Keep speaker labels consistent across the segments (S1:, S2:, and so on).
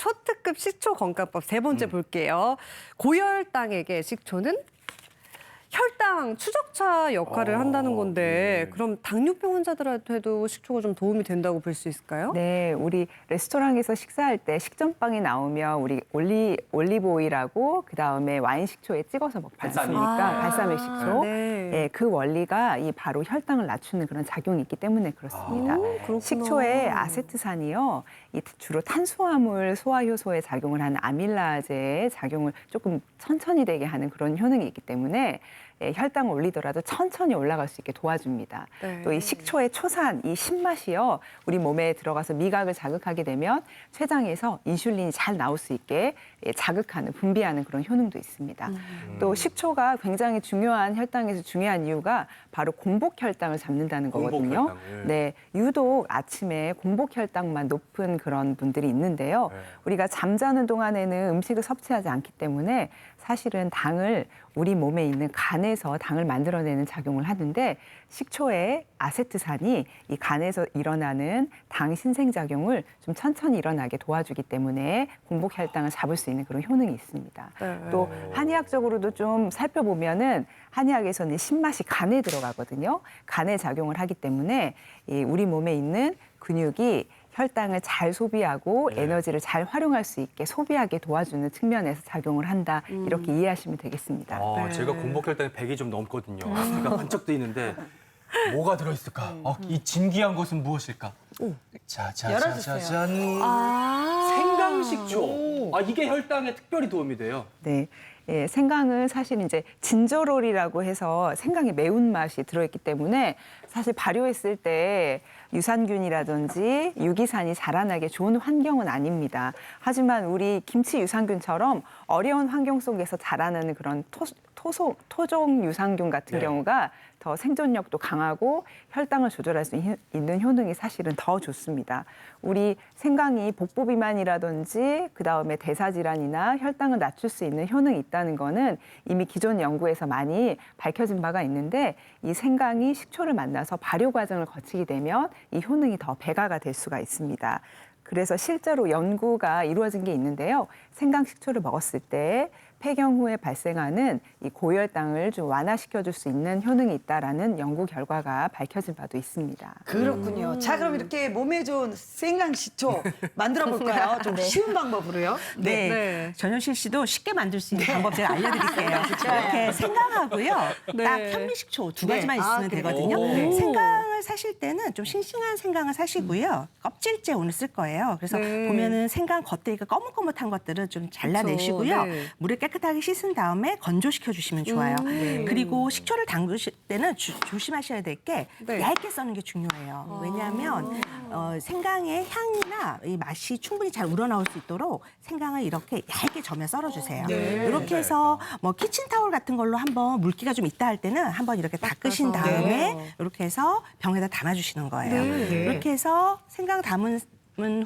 S1: 초특급 식초 건강법 세 번째 볼게요. 고혈당에게 식초는 혈당 추적차 역할을 한다는 건데 그럼 당뇨병 환자들한테도 식초가 좀 도움이 된다고 볼 수 있을까요?
S2: 네, 우리 레스토랑에서 식사할 때 식전빵이 나오면 우리 올리브 오일하고 그다음에 와인 식초에 찍어서 먹지 않습니까? 발사믹 식초.
S1: 네.
S2: 네, 그 원리가 이 바로 혈당을 낮추는 그런 작용이 있기 때문에 그렇습니다.
S1: 그렇구나.
S2: 식초의 아세트산이요, 이 주로 탄수화물 소화 효소에 작용을 하는 아밀라제의 작용을 조금 천천히 되게 하는 그런 효능이 있기 때문에 혈당을 올리더라도 천천히 올라갈 수 있게 도와줍니다.
S1: 네.
S2: 또 이 식초의 초산, 이 신맛이요, 우리 몸에 들어가서 미각을 자극하게 되면 췌장에서 인슐린이 잘 나올 수 있게 자극하는, 분비하는 그런 효능도 있습니다. 또 식초가 굉장히 중요한 혈당에서 중요한 이유가 바로 공복 혈당을 잡는다는 거거든요.
S3: 공복 혈당, 예.
S2: 네, 유독 아침에 공복 혈당만 높은 그런 분들이 있는데요.
S3: 네.
S2: 우리가 잠자는 동안에는 음식을 섭취하지 않기 때문에 사실은 당을 우리 몸에 있는 간에서 당을 만들어내는 작용을 하는데 식초의 아세트산이 이 간에서 일어나는 당 신생작용을 좀 천천히 일어나게 도와주기 때문에 공복 혈당을 잡을 수 있는 그런 효능이 있습니다.
S1: 네.
S2: 또 한의학적으로도 좀 살펴보면은 한의학에서는 신맛이 간에 들어가거든요. 간에 작용을 하기 때문에 이 우리 몸에 있는 근육이 혈당을 잘 소비하고
S3: 네.
S2: 에너지를 잘 활용할 수 있게 소비하게 도와주는 측면에서 작용을 한다. 이렇게 이해하시면 되겠습니다.
S1: 네.
S3: 제가 공복 혈당이 100이 좀 넘거든요. 제가 번쩍 뜨이는데 뭐가 들어있을까? 이 진귀한 것은 무엇일까? 짜자자자잔. 생강식초. 이게 혈당에 특별히 도움이 돼요.
S2: 네. 예, 생강은 사실 이제 진저롤이라고 해서 생강의 매운맛이 들어있기 때문에 사실 발효했을 때 유산균이라든지 유기산이 자라나게 좋은 환경은 아닙니다. 하지만 우리 김치 유산균처럼 어려운 환경 속에서 자라나는 그런 토종 유산균 같은
S3: 네.
S2: 경우가 더 생존력도 강하고 혈당을 조절할 수 있는 효능이 사실은 더 좋습니다. 우리 생강이 복부 비만이라든지 그다음에 대사 질환이나 혈당을 낮출 수 있는 효능이 있다는 거는 이미 기존 연구에서 많이 밝혀진 바가 있는데 이 생강이 식초를 만나서 발효 과정을 거치게 되면 이 효능이 더 배가가 될 수가 있습니다. 그래서 실제로 연구가 이루어진 게 있는데요. 생강 식초를 먹었을 때 폐경 후에 발생하는 이 고혈당을 좀 완화시켜줄 수 있는 효능이 있다라는 연구 결과가 밝혀진 바도 있습니다.
S4: 그렇군요. 자, 그럼 이렇게 몸에 좋은 생강식초 만들어 볼까요? 좀 쉬운 방법으로요.
S5: 네.
S1: 네.
S5: 전효실 씨도 쉽게 만들 수 있는 방법 제가 알려드릴게요. 이렇게 생강하고요.
S1: 네.
S5: 딱 현미식초 두 가지만 있으면
S4: 그래요?
S5: 되거든요.
S3: 오.
S5: 생강을 사실 때는 좀 싱싱한 생강을 사시고요. 껍질째 오늘 쓸 거예요. 그래서
S1: 네.
S5: 보면은 생강 겉에가 거뭇거뭇한 것들은 좀 잘라내시고요.
S1: 네.
S5: 물에 깨끗하게 씻은 다음에 건조시켜 주시면 좋아요. 그리고 식초를 담그실 때는 조심하셔야 될 게
S1: 네.
S5: 얇게 써는 게 중요해요. 왜냐하면 생강의 향이나 이 맛이 충분히 잘 우러나올 수 있도록 생강을 이렇게 얇게 저면 썰어주세요. 이렇게 해서 뭐 키친타올 같은 걸로 한번 물기가 좀 있다 할 때는 한번 이렇게 닦으신 다음에 이렇게 해서 병에다 담아주시는 거예요. 이렇게 해서 생강 담은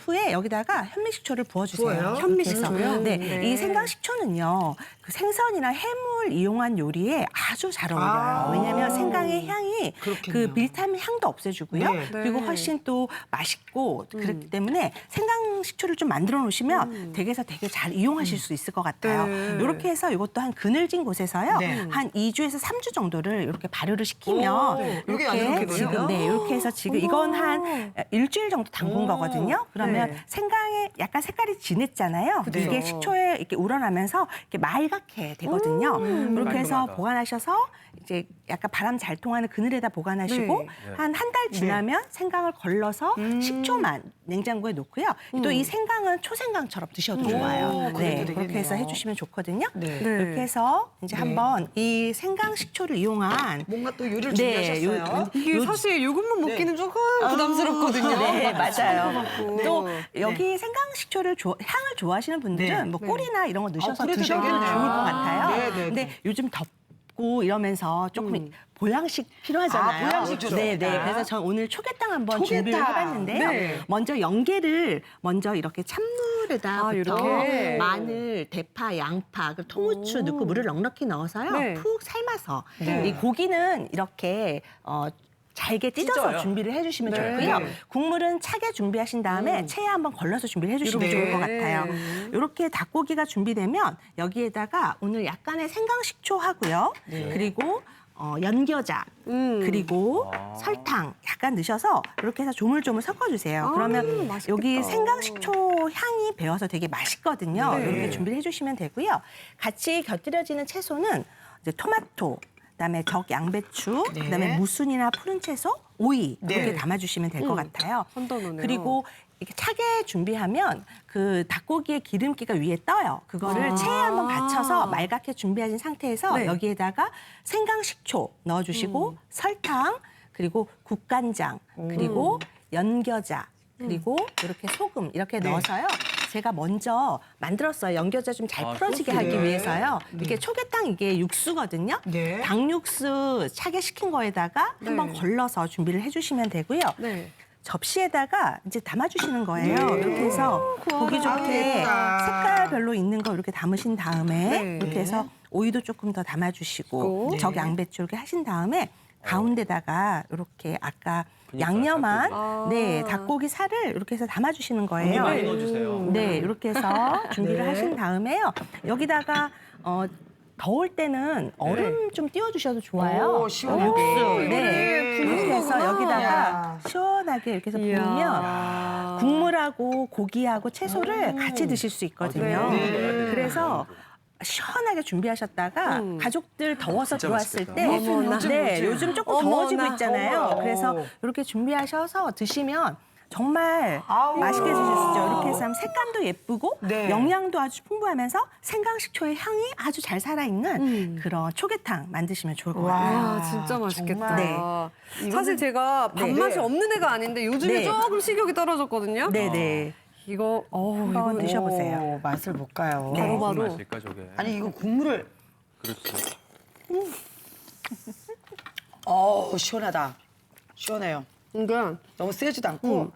S5: 후에 여기다가 현미식초를 부어주세요.
S4: 부어요?
S5: 현미식초요? 네.
S1: 네.
S5: 이 생강식초는요, 그 생선이나 해물 이용한 요리에 아주 잘 어울려요. 왜냐하면 생강의 향이
S4: 그렇겠네요.
S5: 그 비타민 향도 없애주고요.
S4: 네.
S5: 그리고 훨씬 또 맛있고 그렇기 때문에 생강식초를 좀 만들어 놓으시면 댁에서 되게 잘 이용하실 수 있을 것 같아요.
S1: 네.
S5: 이렇게 해서 이것도 한 그늘진 곳에서요,
S4: 네.
S5: 한 2주에서 3주 정도를 이렇게 발효를 시키면
S4: 이게 안
S5: 이렇게
S4: 그렇게요?
S5: 지금 이렇게 해서 지금 이건 한 일주일 정도 담근 거거든요. 그러면
S1: 네.
S5: 생강에 약간 색깔이 진했잖아요. 이게 식초에 이렇게 우러나면서 이렇게 말갛게 되거든요. 이렇게 해서
S3: 깔끔하다.
S5: 보관하셔서 이제 약간 바람 잘 통하는 그늘에다 보관하시고
S1: 네.
S5: 한 달 지나면 생강을 걸러서 식초만 냉장고에 놓고요. 또 이 생강은 초생강처럼 드셔도 좋아요.
S4: 그래도
S5: 네,
S4: 되겠네요.
S5: 그렇게 해서 해주시면 좋거든요.
S4: 네.
S5: 이렇게 해서 이제 한번 이 생강 식초를 이용한
S4: 뭔가 또 요리를
S5: 네,
S4: 준비하셨어요.
S1: 이게 사실 이것만 먹기는 조금 부담스럽거든요.
S5: 네, 맞아요. 또
S4: 네.
S5: 여기 생강식초를 향을 좋아하시는 분들은
S4: 네.
S5: 뭐 꿀이나 이런 거 넣으셔서
S4: 그래도
S5: 드셔도
S4: 되겠네요.
S5: 좋을 것 같아요.
S4: 네, 네,
S5: 근데
S4: 네.
S5: 요즘 덥고 이러면서 조금 보양식 필요하잖아요.
S4: 보양식 좋다.
S5: 네, 네. 그래서 전 오늘 초계탕 한번
S4: 초계탕.
S5: 준비를 해봤는데요.
S1: 네.
S5: 먼저 연계를 먼저 이렇게 찬물에다
S1: 이렇게.
S5: 마늘, 대파, 양파, 그리고 통후추 넣고 물을 넉넉히 넣어서요.
S1: 네.
S5: 푹 삶아서 이 고기는 이렇게 잘게 찢어서
S3: 찢어요?
S5: 준비를 해주시면
S1: 네.
S5: 좋고요.
S1: 네.
S5: 국물은 차게 준비하신 다음에 체에 한번 걸러서 준비를 해주시면
S1: 이렇게.
S5: 좋을 것 같아요. 이렇게 닭고기가 준비되면 여기에다가 오늘 약간의 생강식초 하고요. 그리고 연겨자 그리고 설탕 약간 넣으셔서 이렇게 해서 조물조물 섞어주세요. 그러면
S1: 맛있겠다.
S5: 여기 생강식초 향이 배어서 되게 맛있거든요.
S1: 네.
S5: 이렇게 준비를 해주시면 되고요. 같이 곁들여지는 채소는 이제 토마토, 그다음에 적 양배추,
S4: 네.
S5: 그다음에 무순이나 푸른 채소, 오이 이렇게
S4: 네.
S5: 담아주시면 될 것 같아요.
S1: 선도노네요.
S5: 그리고 이렇게 차게 준비하면 그 닭고기의 기름기가 위에 떠요. 그거를 체에 한번 받쳐서 말갛게 준비하신 상태에서
S1: 네.
S5: 여기에다가 생강식초 넣어주시고 설탕 그리고 국간장 그리고 연겨자 그리고 이렇게 소금 이렇게 넣어서요. 제가 먼저 만들었어요. 연겨자 좀 잘 풀어지게 하기 위해서요. 이게 초계탕 이게 육수거든요.
S4: 네.
S5: 닭육수 차게 식힌 거에다가 한번 걸러서 준비를 해주시면 되고요.
S1: 네.
S5: 접시에다가 이제 담아주시는 거예요. 이렇게 해서 보기 좋게
S4: 예쁘다.
S5: 색깔별로 있는 거 이렇게 담으신 다음에
S1: 네.
S5: 이렇게 해서 오이도 조금 더 담아주시고
S1: 네.
S5: 적 양배추 이렇게 하신 다음에 가운데다가 이렇게 아까 양념한 닭고기 살을 이렇게 해서 담아주시는
S3: 고기
S5: 거예요.
S3: 많이 넣어주세요.
S5: 네, 이렇게 해서 준비를 하신 다음에요. 여기다가 더울 때는 얼음 좀 띄워주셔도 좋아요.
S4: 오, 시원하게.
S5: 육수. 네.
S4: 그래,
S5: 이렇게 해서 여기다가
S4: 야.
S5: 시원하게 이렇게 해서 부으면
S1: 이야.
S5: 국물하고 고기하고 채소를 같이 드실 수 있거든요.
S4: 네.
S5: 그래서 시원하게 준비하셨다가 가족들 더워서
S3: 진짜
S5: 들어왔을
S3: 맛있겠다.
S5: 때
S1: 어머나.
S5: 네, 요즘 조금
S1: 어머나.
S5: 더워지고 있잖아요.
S4: 어머.
S5: 그래서 이렇게 준비하셔서 드시면 정말
S4: 아우.
S5: 맛있게 드실 수 있죠. 이렇게 해서 하면 색감도 예쁘고
S4: 네.
S5: 영양도 아주 풍부하면서 생강식초의 향이 아주 잘 살아있는 그런 초계탕 만드시면 좋을 것 같아요.
S1: 와, 진짜 맛있겠다.
S5: 네.
S1: 사실 제가 밥맛이
S5: 네.
S1: 없는 애가 아닌데 요즘에
S5: 네.
S1: 조금 식욕이 떨어졌거든요.
S5: 네네.
S1: 이거
S5: 한번 드셔보세요.
S4: 오, 맛을 볼까요?
S5: 네.
S3: 무슨
S1: 바로.
S3: 맛일까 저게?
S4: 아니 이거 국물을
S3: 그렇지.
S4: 시원하다. 시원해요.
S1: 이게
S4: 너무 세지도 않고.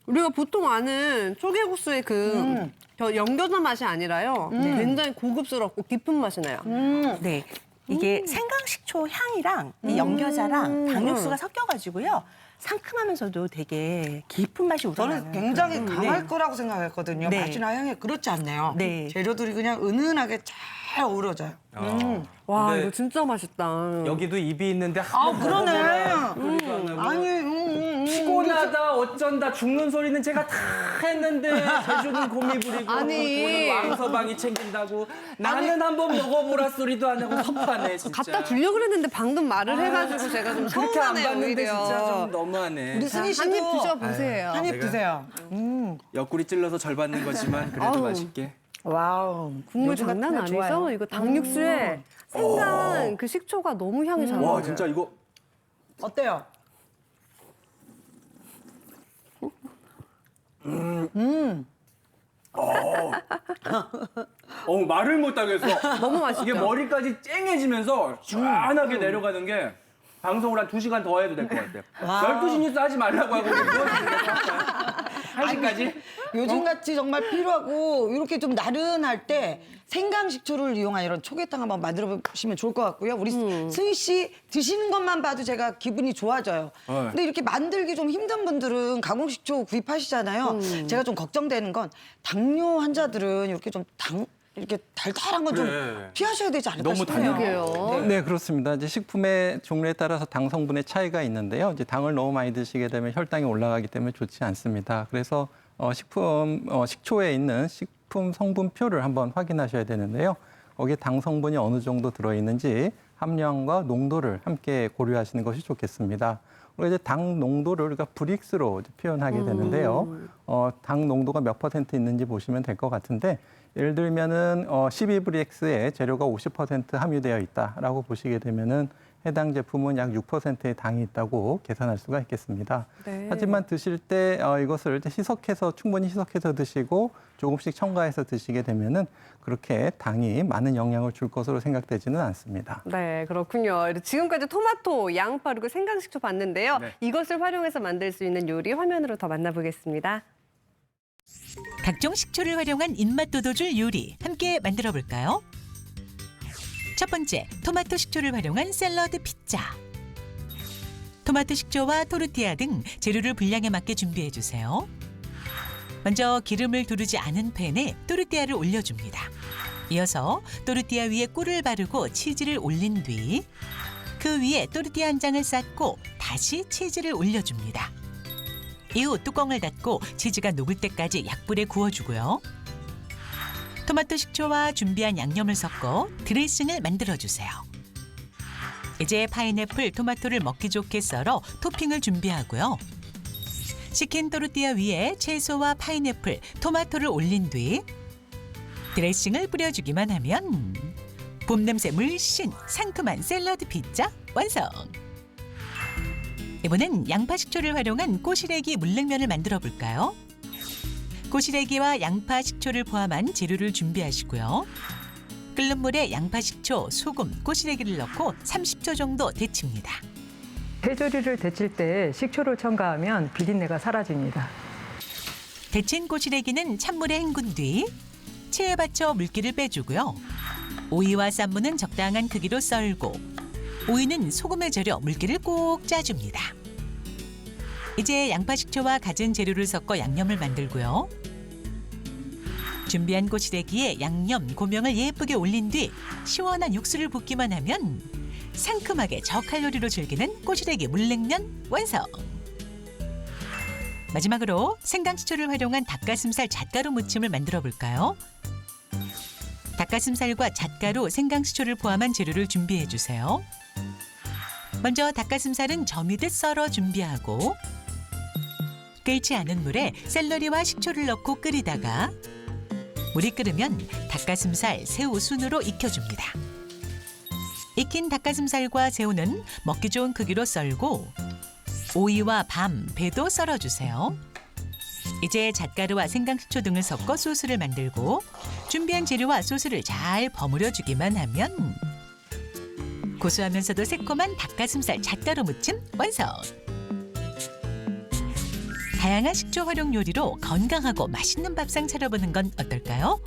S1: 우리가 보통 아는 쪼개국수의 저 연겨자 맛이 아니라요. 굉장히 고급스럽고 깊은 맛이 나요.
S5: 네. 이게 생강식초 향이랑 이 연겨자랑 당육수가 섞여가지고요. 상큼하면서도 되게 깊은 맛이 우러나는.
S4: 저는 굉장히
S5: 그런-
S4: 강할
S5: 네.
S4: 거라고 생각했거든요.
S5: 네.
S4: 맛이나 향이 그렇지 않네요.
S5: 네.
S4: 재료들이 그냥 은은하게 잘 어우러져요.
S1: 와,
S3: 근데
S1: 이거 진짜 맛있다.
S3: 여기도 입이 있는데
S4: 그러네.
S3: 소리도 안 나고.
S4: 아니,
S3: 피곤하다 어쩐다 죽는 소리는 제가 다 했는데 제주는 곰이 부리고
S1: 아니.
S3: 돈은 왕서방이 챙긴다고 나는 한번 먹어보라 소리도 안 하고 섭하네 진짜.
S1: 갖다 주려고 그랬는데 방금 말을 해가지고 제가 좀
S3: 그렇게 안
S1: 서운하네요,
S3: 봤는데
S1: 오히려.
S3: 진짜 좀 너무하네.
S4: 우리 승희 씨도
S1: 한입 드셔보세요.
S4: 한입
S3: 내가-
S4: 드세요.
S3: 옆구리 찔러서 절 받는 거지만 그래도
S1: 아우.
S3: 맛있게.
S4: 와우.
S1: 국물
S4: 요즘
S1: 장난
S4: 같은 날
S1: 아니죠?
S4: 좋아요.
S1: 이거 닭육수에 생강 그 식초가 너무 향이 잘 나요.
S3: 와 진짜 이거
S4: 어때요?
S3: 말을 못 하겠어.
S1: 너무 맛있죠?
S3: 이게 머리까지 쨍해지면서 시원하게 내려가는 게 방송을 한 2시간 더 해도 될 것 같아. 12시 뉴스 하지 말라고 하고 한 시까지?
S4: 요즘 같이 정말 필요하고 이렇게 좀 나른할 때 생강식초를 이용한 이런 초계탕 한번 만들어 보시면 좋을 것 같고요. 우리 승희 씨 드시는 것만 봐도 제가 기분이 좋아져요.
S3: 네.
S4: 근데 이렇게 만들기 좀 힘든 분들은 가공식초 구입하시잖아요. 제가 좀 걱정되는 건 당뇨 환자들은 이렇게 좀 이렇게 달달한 건 좀
S3: 그래.
S4: 피하셔야 되지 않을까
S3: 너무
S4: 싶어요.
S1: 그러게요.
S6: 네, 그렇습니다. 이제 식품의 종류에 따라서 당 성분의 차이가 있는데요. 이제 당을 너무 많이 드시게 되면 혈당이 올라가기 때문에 좋지 않습니다. 그래서 식초에 있는 식품 성분표를 한번 확인하셔야 되는데요. 거기에 당 성분이 어느 정도 들어있는지 함량과 농도를 함께 고려하시는 것이 좋겠습니다. 그리고 이제 당 농도를 우리가 브릭스로 이제 표현하게 되는데요. 당 농도가 몇 % 있는지 보시면 될 것 같은데 예를 들면은 12브릭스에 재료가 50% 함유되어 있다라고 보시게 되면은 해당 제품은 약 6%의 당이 있다고 계산할 수가 있겠습니다.
S1: 네.
S6: 하지만 드실 때 이것을 이제 충분히 희석해서 드시고 조금씩 첨가해서 드시게 되면은 그렇게 당이 많은 영향을 줄 것으로 생각되지는 않습니다.
S1: 네, 그렇군요. 지금까지 토마토, 양파 그리고 생강식초 봤는데요.
S3: 네.
S1: 이것을 활용해서 만들 수 있는 요리 화면으로 더 만나보겠습니다.
S7: 각종 식초를 활용한 입맛 돋워줄 요리 함께 만들어 볼까요? 첫 번째, 토마토 식초를 활용한 샐러드 피자. 토마토 식초와 토르티아 등 재료를 분량에 맞게 준비해 주세요. 먼저 기름을 두르지 않은 팬에 토르티아를 올려줍니다. 이어서 토르티아 위에 꿀을 바르고 치즈를 올린 뒤 그 위에 토르티아 한 장을 쌓고 다시 치즈를 올려줍니다. 이후 뚜껑을 닫고 치즈가 녹을 때까지 약불에 구워주고요. 토마토 식초와 준비한 양념을 섞어 드레싱을 만들어주세요. 이제 파인애플, 토마토를 먹기 좋게 썰어 토핑을 준비하고요. 식힌 토르티아 위에 채소와 파인애플, 토마토를 올린 뒤 드레싱을 뿌려주기만 하면 봄 냄새 물씬 상큼한 샐러드 피자 완성! 이번엔 양파 식초를 활용한 꼬시래기 물냉면을 만들어 볼까요? 꼬시래기와 양파 식초를 포함한 재료를 준비하시고요. 끓는 물에 양파 식초, 소금, 꼬시래기를 넣고 30초 정도 데칩니다.
S8: 해조류를 데칠 때 식초를 첨가하면 비린내가 사라집니다.
S7: 데친 꼬시래기는 찬물에 헹군 뒤 체에 받쳐 물기를 빼주고요. 오이와 쌈무는 적당한 크기로 썰고 오이는 소금에 절여 물기를 꼭 짜줍니다. 이제 양파 식초와 갖은 재료를 섞어 양념을 만들고요. 준비한 꼬시래기에 양념, 고명을 예쁘게 올린 뒤 시원한 육수를 붓기만 하면 상큼하게 저칼로리로 즐기는 꼬시래기 물냉면 완성! 마지막으로 생강식초를 활용한 닭가슴살 잣가루 무침을 만들어 볼까요? 닭가슴살과 잣가루, 생강식초를 포함한 재료를 준비해 주세요. 먼저 닭가슴살은 점이듯 썰어 준비하고 끓지 않은 물에 샐러리와 식초를 넣고 끓이다가 물이 끓으면 닭가슴살, 새우 순으로 익혀줍니다. 익힌 닭가슴살과 새우는 먹기 좋은 크기로 썰고 오이와 밤, 배도 썰어주세요. 이제 잣가루와 생강식초 등을 섞어 소스를 만들고 준비한 재료와 소스를 잘 버무려주기만 하면 고소하면서도 새콤한 닭가슴살 잣가루 무침 완성! 다양한 식초 활용 요리로 건강하고 맛있는 밥상 차려보는 건 어떨까요?